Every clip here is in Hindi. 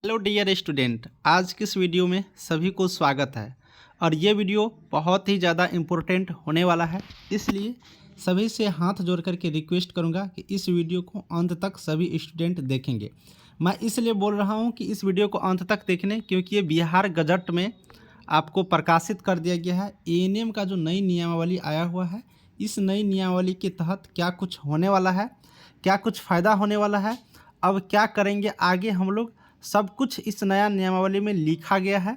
हेलो डियर स्टूडेंट, आज की इस वीडियो में सभी को स्वागत है। और ये वीडियो बहुत ही ज़्यादा इम्पोर्टेंट होने वाला है, इसलिए सभी से हाथ जोड़ करके रिक्वेस्ट करूँगा कि इस वीडियो को अंत तक सभी स्टूडेंट देखेंगे। मैं इसलिए बोल रहा हूँ कि इस वीडियो को अंत तक देखने, क्योंकि ये बिहार गजट में आपको प्रकाशित कर दिया गया है। एएनएम का जो नई नियमावली आया हुआ है, इस नई नियमावली के तहत क्या कुछ होने वाला है, क्या कुछ फ़ायदा होने वाला है, अब क्या करेंगे आगे हम लोग, सब कुछ इस नया नियमावली में लिखा गया है।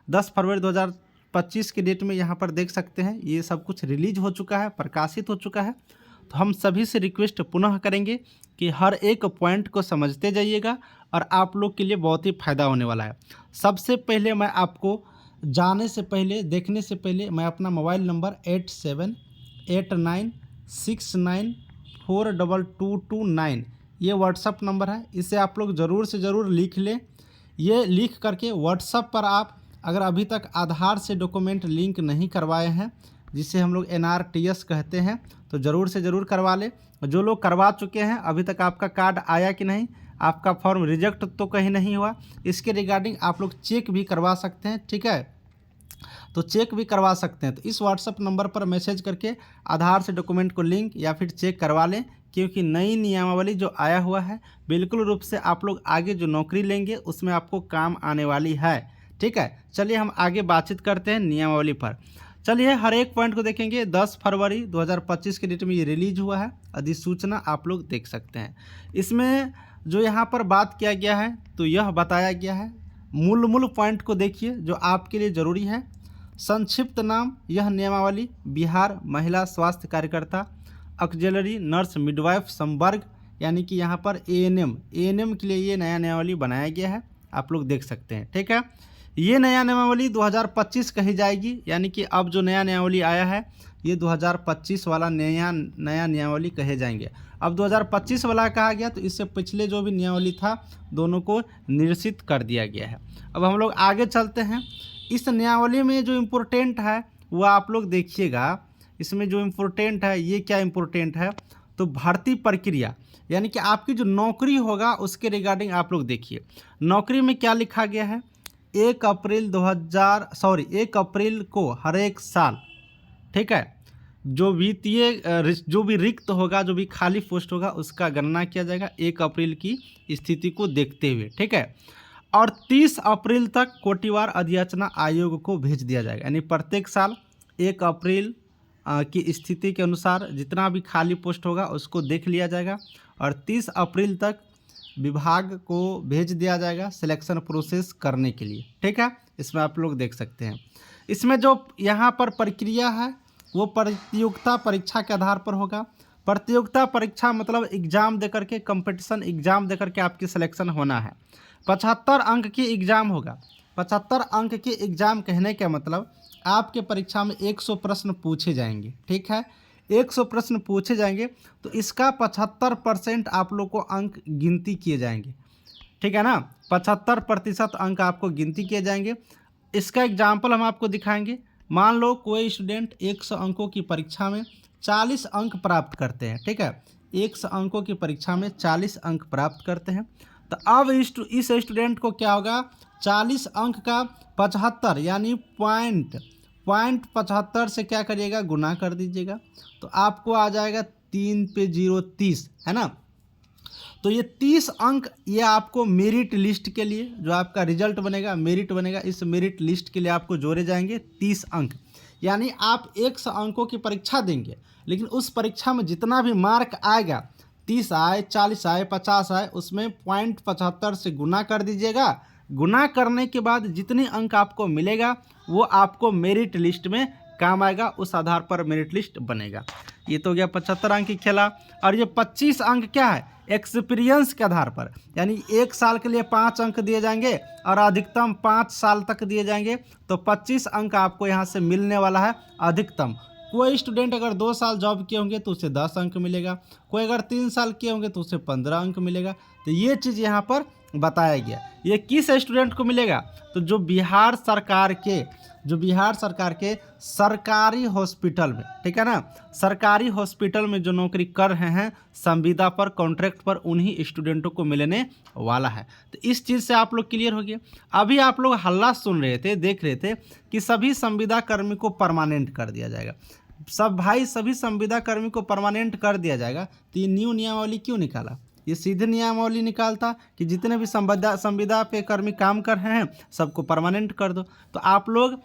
10 फरवरी 2025 के डेट में यहाँ पर देख सकते हैं, ये सब कुछ रिलीज हो चुका है, प्रकाशित हो चुका है। तो हम सभी से रिक्वेस्ट पुनः करेंगे कि हर एक पॉइंट को समझते जाइएगा और आप लोग के लिए बहुत ही फ़ायदा होने वाला है। सबसे पहले मैं आपको जाने से पहले, देखने से पहले, मैं अपना मोबाइल नंबर 8789694229 ये व्हाट्सअप नंबर है, इसे आप लोग ज़रूर से ज़रूर लिख लें। ये लिख करके व्हाट्सअप पर आप अगर अभी तक आधार से डॉक्यूमेंट लिंक नहीं करवाए हैं, जिसे हम लोग NRTS कहते हैं, तो ज़रूर से ज़रूर करवा लें। जो लोग करवा चुके हैं, अभी तक आपका कार्ड आया कि नहीं, आपका फॉर्म रिजेक्ट तो कहीं नहीं हुआ, इसके रिगार्डिंग आप लोग चेक भी करवा सकते हैं। ठीक है, तो चेक भी करवा सकते हैं। तो इस व्हाट्सअप नंबर पर मैसेज करके आधार से डॉक्यूमेंट को लिंक या फिर चेक करवा लें, क्योंकि नई नियमावली जो आया हुआ है, बिल्कुल रूप से आप लोग आगे जो नौकरी लेंगे उसमें आपको काम आने वाली है। ठीक है, चलिए हम आगे बातचीत करते हैं नियमावली पर। चलिए हर एक पॉइंट को देखेंगे। 10 फरवरी 2025 के डेट में ये रिलीज हुआ है, अधिसूचना आप लोग देख सकते हैं। इसमें जो यहाँ पर बात किया गया है, तो यह बताया गया है, मूल पॉइंट को देखिए जो आपके लिए ज़रूरी है। संक्षिप्त नाम, यह नियमावली बिहार महिला स्वास्थ्य कार्यकर्ता ऑक्सिलरी नर्स मिडवाइफ संवर्ग, यानी कि यहाँ पर एएनएम के लिए ये नया नियमावली बनाया गया है, आप लोग देख सकते हैं। ठीक है, ये नया नियमावली 2025 कही जाएगी, यानी कि अब जो नया नियमावली आया है ये 2025 वाला नया नियमावली कहे जाएंगे। अब 2025 वाला कहा गया, तो इससे पिछले जो भी नियमावली था दोनों को निरसित कर दिया गया है। अब हम लोग आगे चलते हैं। इस नियमावली में जो इम्पोर्टेंट है वो आप लोग देखिएगा। इसमें जो इम्पोर्टेंट है, ये क्या इम्पोर्टेंट है, तो भर्ती प्रक्रिया, यानी कि आपकी जो नौकरी होगा उसके रिगार्डिंग आप लोग देखिए। नौकरी में क्या लिखा गया है, 1 अप्रैल को हर एक साल, ठीक है, जो भी रिक्त होगा, जो भी खाली पोस्ट होगा, उसका गणना किया जाएगा 1 अप्रैल की स्थिति को देखते हुए। ठीक है, और 30 अप्रैल तक कोटिवार अधियाचना आयोग को भेज दिया जाएगा, यानी प्रत्येक साल 1 अप्रैल की स्थिति के अनुसार जितना भी खाली पोस्ट होगा उसको देख लिया जाएगा और 30 अप्रैल तक विभाग को भेज दिया जाएगा सिलेक्शन प्रोसेस करने के लिए। ठीक है, इसमें आप लोग देख सकते हैं। इसमें जो यहाँ पर प्रक्रिया है वो प्रतियोगिता परीक्षा के आधार पर होगा। प्रतियोगिता परीक्षा मतलब एग्ज़ाम देकर के, कंपटीशन एग्ज़ाम देकर के आपकी सिलेक्शन होना है। 75 अंक की एग्ज़ाम होगा। 75 अंक की एग्ज़ाम कहने का मतलब आपके परीक्षा में 100 प्रश्न पूछे जाएंगे। ठीक है, 100 प्रश्न पूछे जाएंगे, तो इसका 75% आप लोग को अंक गिनती किए जाएंगे। ठीक है ना, 75% अंक आपको गिनती किए जाएंगे। इसका एग्जाम्पल हम आपको दिखाएंगे। मान लो कोई स्टूडेंट 100 अंकों की परीक्षा में 40 अंक प्राप्त करते हैं। ठीक है, 100 अंकों की परीक्षा में 40 अंक प्राप्त करते हैं, तो अब इस स्टूडेंट को क्या होगा, 40 अंक का 75 यानी पॉइंट 75 से क्या करिएगा, गुना कर दीजिएगा, तो आपको आ जाएगा 3 पे 0 30, है ना। तो ये 30 अंक ये आपको मेरिट लिस्ट के लिए, जो आपका रिजल्ट बनेगा, मेरिट बनेगा, इस मेरिट लिस्ट के लिए आपको जोड़े जाएंगे 30 अंक। यानी आप 100 अंकों की परीक्षा देंगे, लेकिन उस परीक्षा में जितना भी मार्क आएगा, 30 आए, 40 आए, 50 आए, उसमें पॉइंट 75 से गुना कर दीजिएगा। गुना करने के बाद जितने अंक आपको मिलेगा वो आपको मेरिट लिस्ट में काम आएगा, उस आधार पर मेरिट लिस्ट बनेगा। ये तो हो गया 75 अंक की खेला। और ये 25 अंक क्या है, एक्सपीरियंस के आधार पर, यानी 1 साल के लिए 5 अंक दिए जाएंगे और अधिकतम 5 साल तक दिए जाएंगे, तो 25 अंक आपको यहाँ से मिलने वाला है अधिकतम। कोई स्टूडेंट अगर 2 साल जॉब किए होंगे तो उसे 10 अंक मिलेगा, कोई अगर 3 साल किए होंगे तो उसे 15 अंक मिलेगा। तो ये चीज़ यहाँ पर बताया गया। ये किस स्टूडेंट को मिलेगा? तो जो बिहार सरकार के सरकारी हॉस्पिटल में, ठीक है ना, सरकारी हॉस्पिटल में जो नौकरी कर रहे हैं संविदा पर, कॉन्ट्रैक्ट पर, उन्हीं स्टूडेंटों को मिलने वाला है। तो इस चीज़ से आप लोग क्लियर हो गए। अभी आप लोग हल्ला सुन रहे थे, देख रहे थे कि सभी संविदा कर्मी को परमानेंट कर दिया जाएगा। सभी संविदा कर्मी को परमानेंट कर दिया जाएगा, तो ये न्यू नियमावली क्यों निकाला? ये सीधे नियमावली निकालता कि जितने भी संविदा पे कर्मी काम कर रहे हैं सबको परमानेंट कर दो। तो आप लोग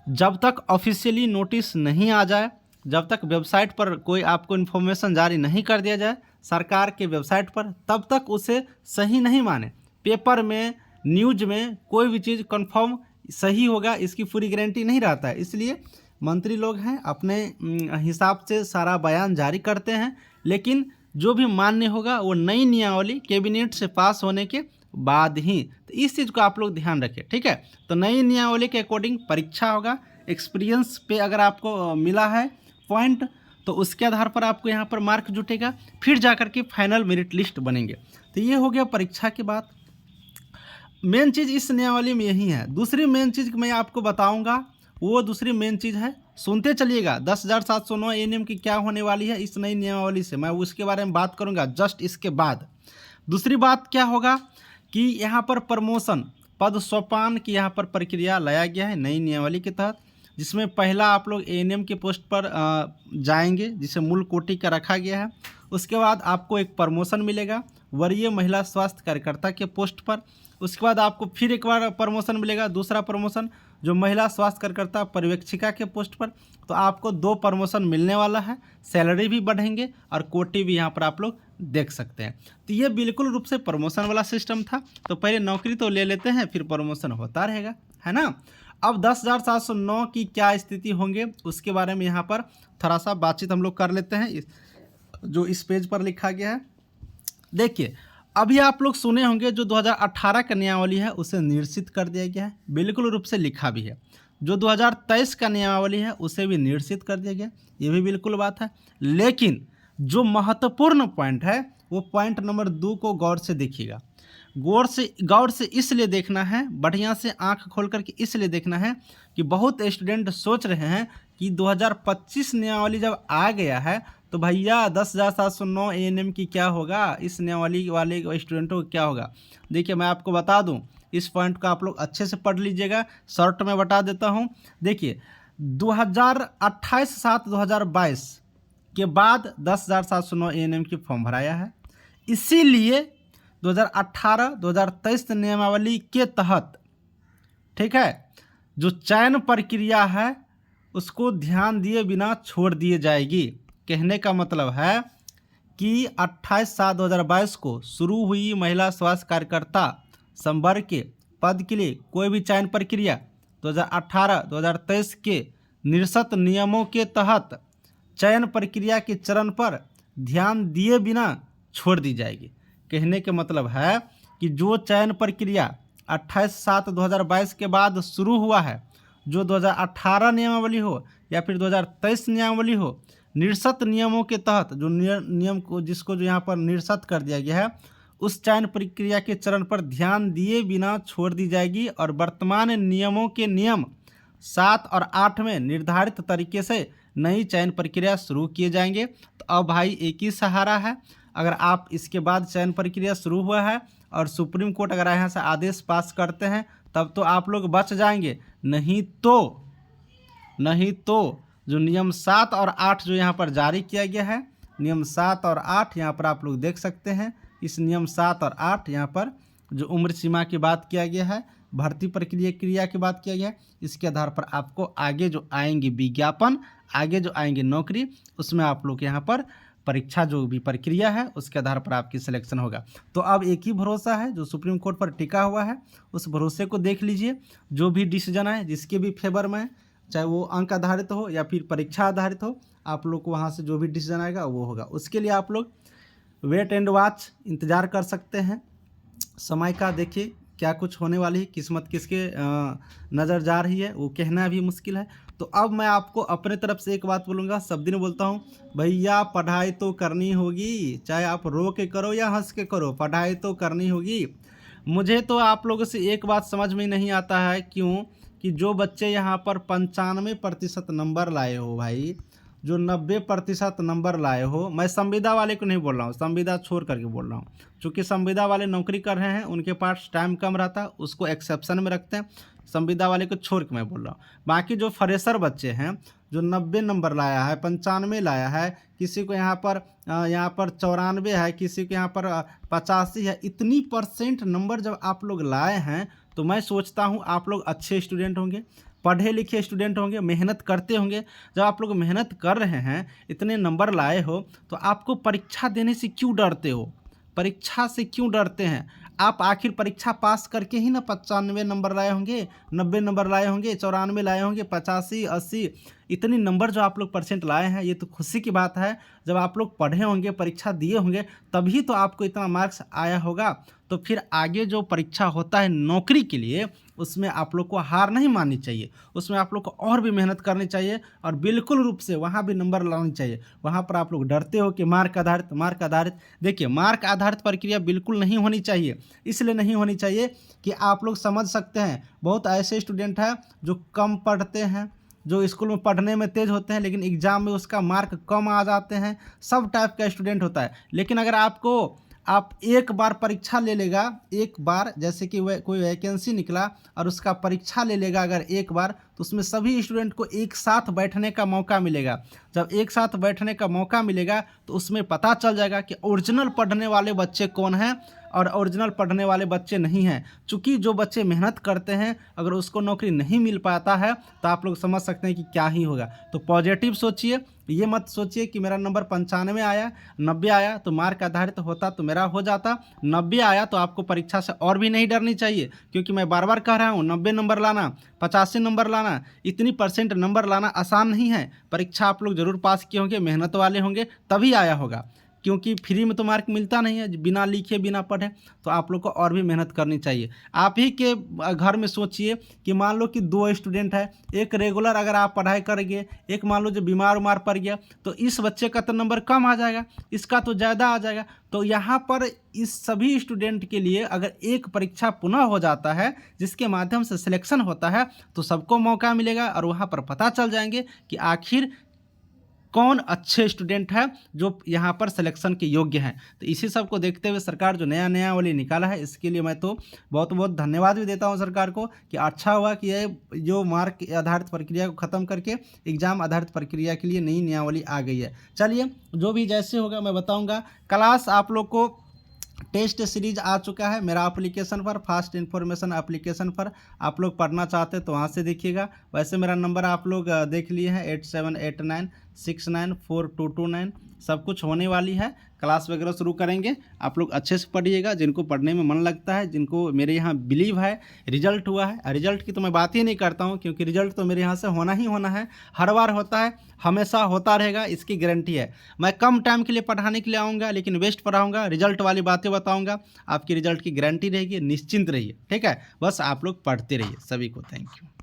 जब तक ऑफिशियली नोटिस नहीं आ जाए, जब तक वेबसाइट पर कोई आपको इन्फॉर्मेशन जारी नहीं कर दिया जाए सरकार के वेबसाइट पर, तब तक उसे सही नहीं माने। पेपर में, न्यूज में कोई भी चीज़ कंफर्म सही होगा इसकी पूरी गारंटी नहीं रहता है। इसलिए मंत्री लोग हैं अपने हिसाब से सारा बयान जारी करते हैं, लेकिन जो भी मान्य होगा वो नई नियमावली कैबिनेट से पास होने के बाद ही। तो इस चीज़ को आप लोग ध्यान रखें, ठीक है। तो नई नियमावली के अकॉर्डिंग परीक्षा होगा। एक्सपीरियंस पे अगर आपको मिला है पॉइंट, तो उसके आधार पर आपको यहाँ पर मार्क जुटेगा, फिर जाकर के फाइनल मेरिट लिस्ट बनेंगे। तो ये हो गया परीक्षा की बात। मेन चीज़ इस नियमावली में यही है। दूसरी मेन चीज़ मैं आपको बताऊँगा, वो दूसरी मेन चीज़ है, सुनते चलिएगा 10,709 एएनएम की क्या होने वाली है इस नई नियमावली से। मैं उसके बारे में बात करूंगा जस्ट इसके बाद। दूसरी बात क्या होगा कि यहाँ पर प्रमोशन, पद सोपान की यहाँ पर प्रक्रिया लाया गया है नई नियमावली के तहत, जिसमें पहला आप लोग एएनएम के पोस्ट पर जाएंगे जिसे मूल कोटि का रखा गया है। उसके बाद आपको एक प्रमोशन मिलेगा वरीय महिला स्वास्थ्य कार्यकर्ता के पोस्ट पर। उसके बाद आपको फिर एक बार प्रमोशन मिलेगा, दूसरा प्रमोशन जो महिला स्वास्थ्य कार्यकर्ता पर्यवेक्षिका के पोस्ट पर। तो आपको 2 प्रमोशन मिलने वाला है, सैलरी भी बढ़ेंगे और कोटि भी यहाँ पर आप लोग देख सकते हैं। तो ये बिल्कुल रूप से प्रमोशन वाला सिस्टम था। तो पहले नौकरी तो ले लेते हैं, फिर प्रमोशन होता रहेगा, है ना। अब 10,709 की क्या स्थिति होंगे उसके बारे में यहाँ पर थोड़ा सा बातचीत हम लोग कर लेते हैं, जो इस पेज पर लिखा गया है। देखिए, अभी आप लोग सुने होंगे जो 2018 का नियमावली है उसे निरसित कर दिया गया है, बिल्कुल रूप से लिखा भी है। जो 2023 का नियमावली है उसे भी निरसित कर दिया गया, ये भी बिल्कुल बात है। लेकिन जो महत्वपूर्ण पॉइंट है वो पॉइंट नंबर 2 को गौर से देखिएगा। गौर से इसलिए देखना है, बढ़िया से आंख खोल करके इसलिए देखना है कि बहुत स्टूडेंट सोच रहे हैं कि 2025 नियमावली जब आ गया है तो भैया 10,709 एएनएम की क्या होगा, इस नियमावली वाले स्टूडेंटों को क्या होगा। देखिए, मैं आपको बता दूं, इस पॉइंट को आप लोग अच्छे से पढ़ लीजिएगा, शॉर्ट में बता देता हूं। देखिए, 2028-7-2022 के बाद 10,709 एएनएम की फॉर्म भराया है, इसीलिए 2018-2023 नियमावली के तहत, ठीक है, जो चयन प्रक्रिया है उसको ध्यान दिए बिना छोड़ दिए जाएगी। कहने का मतलब है कि 28/7/2022 को शुरू हुई महिला स्वास्थ्य कार्यकर्ता संवर्ग के पद के लिए कोई भी चयन प्रक्रिया 2018-2023 के निरस्त नियमों के तहत चयन प्रक्रिया के चरण पर ध्यान दिए बिना छोड़ दी जाएगी। कहने का मतलब है कि जो चयन प्रक्रिया 28/7/2022 के बाद शुरू हुआ है, जो 2018 नियमावली हो या फिर 2023 नियमावली हो, निरस्त नियमों के तहत जो नियम को जिसको जो यहाँ पर निरस्त कर दिया गया है, उस चयन प्रक्रिया के चरण पर ध्यान दिए बिना छोड़ दी जाएगी और वर्तमान नियमों के नियम 7 और 8 में निर्धारित तरीके से नई चयन प्रक्रिया शुरू किए जाएंगे। तो अब भाई एक ही सहारा है, अगर आप इसके बाद चयन प्रक्रिया शुरू हुआ है और सुप्रीम कोर्ट अगर यहाँ से आदेश पास करते हैं तब तो आप लोग बच जाएंगे, नहीं तो जो नियम 7 और 8 जो यहाँ पर जारी किया गया है, नियम 7 और 8 यहाँ पर आप लोग देख सकते हैं। इस नियम 7 और 8 यहाँ पर जो उम्र सीमा की बात किया गया है, भर्ती प्रक्रिया की बात किया गया है, इसके आधार पर आपको आगे जो आएंगे विज्ञापन, आगे जो आएंगे नौकरी, उसमें आप लोग यहाँ पर परीक्षा जो भी प्रक्रिया है उसके आधार पर आपकी सिलेक्शन होगा। तो अब एक ही भरोसा है जो सुप्रीम कोर्ट पर टिका हुआ है, उस भरोसे को देख लीजिए। जो भी डिसीजन है जिसके भी फेवर में है, चाहे वो अंक आधारित हो या फिर परीक्षा आधारित हो, आप लोग को वहाँ से जो भी डिसीजन आएगा वो होगा। उसके लिए आप लोग वेट एंड वॉच इंतज़ार कर सकते हैं समय का। देखिए क्या कुछ होने वाली है, किस्मत किसके नज़र जा रही है वो कहना भी मुश्किल है। तो अब मैं आपको अपने तरफ से एक बात बोलूँगा, सब दिन बोलता हूँ, भैया पढ़ाई तो करनी होगी, चाहे आप रो के करो या हंस के करो, पढ़ाई तो करनी होगी। मुझे तो आप लोगों से एक बात समझ में नहीं आता है, क्यों कि जो बच्चे यहाँ पर 95% नंबर लाए हो भाई, जो 90% नंबर लाए हो, मैं संविदा वाले को नहीं बोल रहा हूँ, संविदा छोड़ करके बोल रहा हूँ, चूँकि संविदा वाले नौकरी कर रहे हैं, उनके पास टाइम कम रहता है, उसको एक्सेप्शन में रखते हैं, संविदा वाले को छोड़ के मैं बोल रहा हूँ। बाकी जो फ्रेशर बच्चे हैं, जो 90 नंबर लाया है, 95 लाया है, किसी को यहाँ पर 94 है, किसी को यहाँ पर 85 है, इतनी % नंबर जब आप लोग लाए हैं तो मैं सोचता हूँ आप लोग अच्छे स्टूडेंट होंगे, पढ़े लिखे स्टूडेंट होंगे, मेहनत करते होंगे। जब आप लोग मेहनत कर रहे हैं, इतने नंबर लाए हो, तो आपको परीक्षा देने से क्यों डरते हो? परीक्षा से क्यों डरते हैं? आप आखिर परीक्षा पास करके ही ना 95 नंबर लाए होंगे, 90 नंबर लाए होंगे, 94 लाए होंगे, 85, 80, इतनी नंबर जो आप लोग % लाए हैं, ये तो खुशी की बात है। जब आप लोग पढ़े होंगे, परीक्षा दिए होंगे, तभी तो आपको इतना मार्क्स आया होगा। तो फिर आगे जो परीक्षा होता है नौकरी के लिए, उसमें आप लोग को हार नहीं माननी चाहिए, उसमें आप लोग को और भी मेहनत करनी चाहिए और बिल्कुल रूप से वहाँ भी नंबर लानी चाहिए। वहाँ पर आप लोग डरते हो कि मार्क आधारित, देखिए मार्क आधारित प्रक्रिया बिल्कुल नहीं होनी चाहिए। इसलिए नहीं होनी चाहिए कि आप लोग समझ सकते हैं, बहुत ऐसे स्टूडेंट हैं जो कम पढ़ते हैं, जो स्कूल में पढ़ने में तेज़ होते हैं, लेकिन एग्ज़ाम में उसका मार्क कम आ जाते हैं। सब टाइप का स्टूडेंट होता है। लेकिन अगर आप एक बार परीक्षा ले लेगा, एक बार जैसे कि कोई वैकेंसी निकला और उसका परीक्षा ले लेगा अगर एक बार, तो उसमें सभी स्टूडेंट को एक साथ बैठने का मौका मिलेगा। जब एक साथ बैठने का मौका मिलेगा तो उसमें पता चल जाएगा कि ओरिजिनल पढ़ने वाले बच्चे कौन हैं और ओरिजिनल पढ़ने वाले बच्चे नहीं हैं। चूँकि जो बच्चे मेहनत करते हैं, अगर उसको नौकरी नहीं मिल पाता है, तो आप लोग समझ सकते हैं कि क्या ही होगा। तो पॉजिटिव सोचिए, ये मत सोचिए कि मेरा नंबर 95 आया, 90 आया तो मार्क आधारित होता तो मेरा हो जाता। 90 आया तो आपको परीक्षा से और भी नहीं डरनी चाहिए, क्योंकि मैं बार बार कह रहा हूँ 90 नंबर लाना, 85 नंबर लाना, इतनी % नंबर लाना आसान नहीं है। परीक्षा आप लोग ज़रूर पास किए होंगे, मेहनत वाले होंगे, तभी आया होगा, क्योंकि फ्री में तो मार्क मिलता नहीं है, बिना लिखे बिना पढ़े। तो आप लोग को और भी मेहनत करनी चाहिए। आप ही के घर में सोचिए कि मान लो कि 2 स्टूडेंट है, एक रेगुलर अगर आप पढ़ाई करेंगे, एक मान लो जो बीमार पड़ गया, तो इस बच्चे का तो नंबर कम आ जाएगा, इसका तो ज़्यादा आ जाएगा। तो यहाँ पर इस सभी स्टूडेंट के लिए अगर एक परीक्षा पुनः हो जाता है, जिसके माध्यम से सिलेक्शन होता है, तो सबको मौका मिलेगा और वहाँ पर पता चल जाएंगे कि आखिर कौन अच्छे स्टूडेंट है जो यहाँ पर सिलेक्शन के योग्य हैं। तो इसी सब को देखते हुए सरकार जो नया वाली निकाला है, इसके लिए मैं तो बहुत बहुत धन्यवाद भी देता हूँ सरकार को, कि अच्छा हुआ कि ये जो मार्क आधारित प्रक्रिया को ख़त्म करके एग्ज़ाम आधारित प्रक्रिया के लिए नई नियमावली आ गई है। चलिए, जो भी जैसे होगा मैं बताऊँगा। क्लास आप लोग को टेस्ट सीरीज आ चुका है मेरा एप्लीकेशन पर, फास्ट इन्फॉर्मेशन एप्लीकेशन पर। आप लोग पढ़ना चाहते हैं तो वहाँ से देखिएगा। वैसे मेरा नंबर आप लोग देख लिए हैं 8789694229, सब कुछ होने वाली है। क्लास वगैरह शुरू करेंगे, आप लोग अच्छे से पढ़िएगा। जिनको पढ़ने में मन लगता है, जिनको मेरे यहाँ बिलीव है, रिजल्ट हुआ है, रिजल्ट की तो मैं बात ही नहीं करता हूँ, क्योंकि रिजल्ट तो मेरे यहाँ से होना ही होना है, हर बार होता है, हमेशा होता रहेगा, इसकी गारंटी है। मैं कम टाइम के लिए पढ़ाने के लिए आऊँगा, लेकिन बेस्ट पढ़ाऊँगा, रिजल्ट वाली बातें बताऊँगा, आपकी रिजल्ट की गारंटी रहेगी, निश्चिंत रहिए। ठीक है, बस आप लोग पढ़ते रहिए। सभी को थैंक यू।